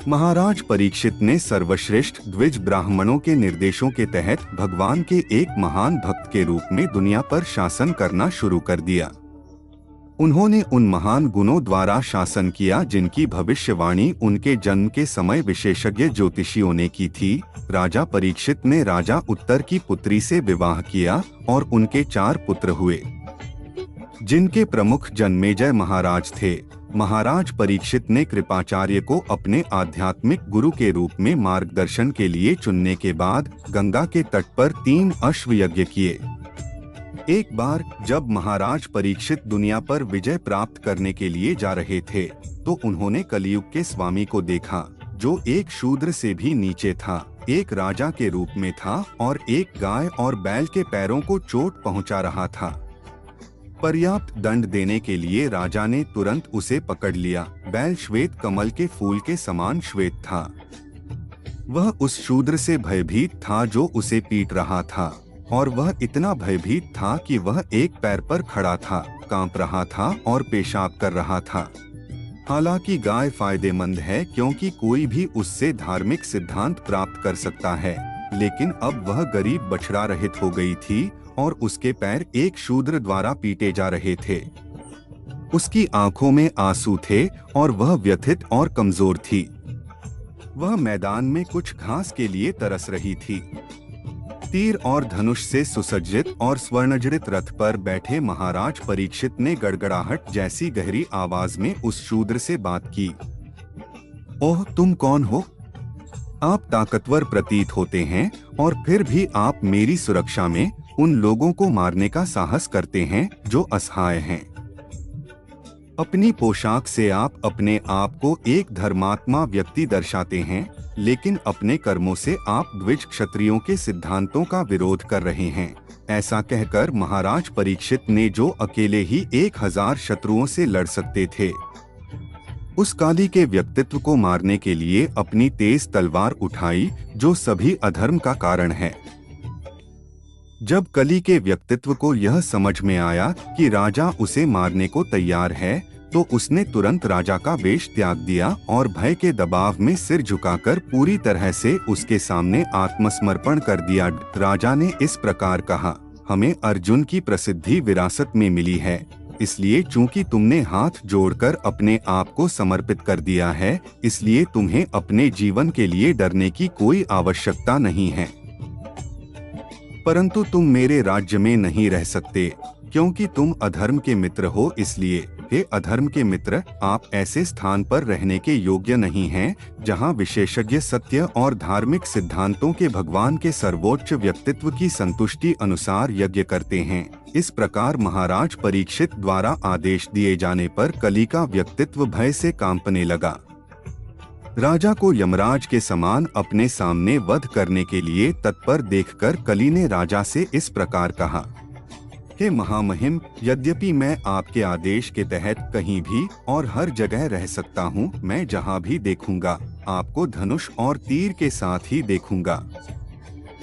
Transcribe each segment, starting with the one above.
महाराज परीक्षित ने सर्वश्रेष्ठ द्विज ब्राह्मणों के निर्देशों के तहत भगवान के एक महान भक्त के रूप में दुनिया पर शासन करना शुरू कर दिया। उन्होंने उन महान गुणों द्वारा शासन किया जिनकी भविष्यवाणी उनके जन्म के समय विशेषज्ञ ज्योतिषियों ने की थी। राजा परीक्षित ने राजा उत्तर की पुत्री से विवाह किया और उनके 4 पुत्र हुए, जिनके प्रमुख जन्मेजय महाराज थे। महाराज परीक्षित ने कृपाचार्य को अपने आध्यात्मिक गुरु के रूप में मार्गदर्शन के लिए चुनने के बाद गंगा के तट पर 3 अश्व यज्ञ किए। एक बार जब महाराज परीक्षित दुनिया पर विजय प्राप्त करने के लिए जा रहे थे, तो उन्होंने कलियुग के स्वामी को देखा, जो एक शूद्र से भी नीचे था, एक राजा के रूप में था और एक गाय और बैल के पैरों को चोट पहुंचा रहा था। पर्याप्त दंड देने के लिए राजा ने तुरंत उसे पकड़ लिया। बैल श्वेत कमल के फूल के समान श्वेत था। वह उस शूद्र से भयभीत था जो उसे पीट रहा था, और वह इतना भयभीत था कि वह एक पैर पर खड़ा था, कांप रहा था और पेशाब कर रहा था। हालांकि गाय फायदेमंद है क्योंकि कोई भी उससे धार्मिक सिद्धांत प्राप्त कर सकता है, लेकिन अब वह गरीब बछड़ा रहित हो गई थी और उसके पैर एक शूद्र द्वारा पीटे जा रहे थे। उसकी आंखों में आंसू थे और वह व्यथित और कमजोर थी। वह मैदान में कुछ घास के लिए तरस रही थी। तीर और धनुष से सुसज्जित और स्वर्णजड़ित रथ पर बैठे महाराज परीक्षित ने गड़गड़ाहट जैसी गहरी आवाज में उस शूद्र से बात की। ओह, तुम कौन हो? आप ताकतवर प्रतीत होते हैं और फिर भी आप मेरी सुरक्षा में उन लोगों को मारने का साहस करते हैं जो असहाय हैं। अपनी पोशाक से आप अपने आप को एक धर्मात्मा व्यक्ति दर्शाते हैं, लेकिन अपने कर्मों से आप द्विज क्षत्रियों के सिद्धांतों का विरोध कर रहे हैं। ऐसा कहकर महाराज परीक्षित ने, जो अकेले ही 1000 शत्रुओं से लड़ सकते थे, उस काली के व्यक्तित्व को मारने के लिए अपनी तेज तलवार उठाई, जो सभी अधर्म का कारण है। जब कली के व्यक्तित्व को यह समझ में आया कि राजा उसे मारने को तैयार है, तो उसने तुरंत राजा का वेश त्याग दिया और भय के दबाव में सिर झुकाकर पूरी तरह से उसके सामने आत्मसमर्पण कर दिया। राजा ने इस प्रकार कहा, हमें अर्जुन की प्रसिद्धि विरासत में मिली है, इसलिए चूंकि तुमने हाथ जोड़कर अपने आप को समर्पित कर दिया है, इसलिए तुम्हें अपने जीवन के लिए डरने की कोई आवश्यकता नहीं है। परंतु तुम मेरे राज्य में नहीं रह सकते, क्योंकि तुम अधर्म के मित्र हो। इसलिए हे अधर्म के मित्र, आप ऐसे स्थान पर रहने के योग्य नहीं हैं, जहां विशेषज्ञ सत्य और धार्मिक सिद्धांतों के भगवान के सर्वोच्च व्यक्तित्व की संतुष्टि अनुसार यज्ञ करते हैं। इस प्रकार महाराज परीक्षित द्वारा आदेश दिए जाने पर कली का व्यक्तित्व भय से कांपने लगा। राजा को यमराज के समान अपने सामने वध करने के लिए तत्पर देखकर कली ने राजा से इस प्रकार कहा, हे महामहिम, यद्यपि मैं आपके आदेश के तहत कहीं भी और हर जगह रह सकता हूँ, मैं जहाँ भी देखूंगा आपको धनुष और तीर के साथ ही देखूंगा।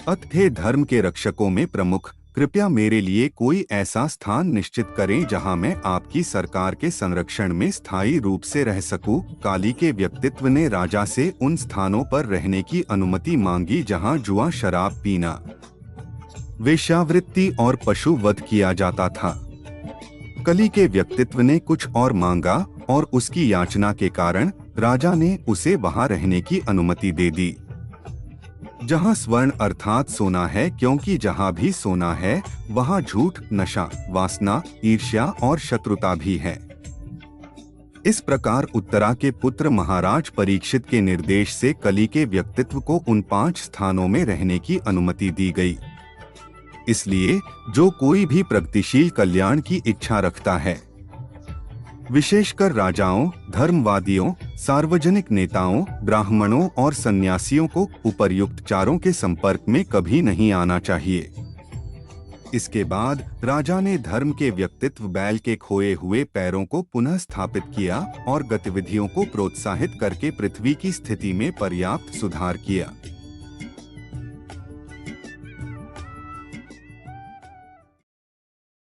अतः हे धर्म के रक्षकों में प्रमुख, कृपया मेरे लिए कोई ऐसा स्थान निश्चित करें जहां मैं आपकी सरकार के संरक्षण में स्थायी रूप से रह सकूं। काली के व्यक्तित्व ने राजा से उन स्थानों पर रहने की अनुमति मांगी जहां जुआ, शराब पीना, वेश्यावृत्ति और पशु वध किया जाता था। कली के व्यक्तित्व ने कुछ और मांगा और उसकी याचना के कारण राजा ने उसे वहां रहने की अनुमति दे दी, जहां स्वर्ण अर्थात सोना है, क्योंकि जहां भी सोना है वहां झूठ, नशा, वासना, ईर्ष्या और शत्रुता भी है। इस प्रकार उत्तरा के पुत्र महाराज परीक्षित के निर्देश से कली के व्यक्तित्व को उन 5 स्थानों में रहने की अनुमति दी गई। इसलिए जो कोई भी प्रगतिशील कल्याण की इच्छा रखता है, विशेषकर राजाओं, धर्मवादियों, सार्वजनिक नेताओं, ब्राह्मणों और सन्यासियों को उपर्युक्त चारों के संपर्क में कभी नहीं आना चाहिए। इसके बाद राजा ने धर्म के व्यक्तित्व बैल के खोए हुए पैरों को पुनः स्थापित किया और गतिविधियों को प्रोत्साहित करके पृथ्वी की स्थिति में पर्याप्त सुधार किया।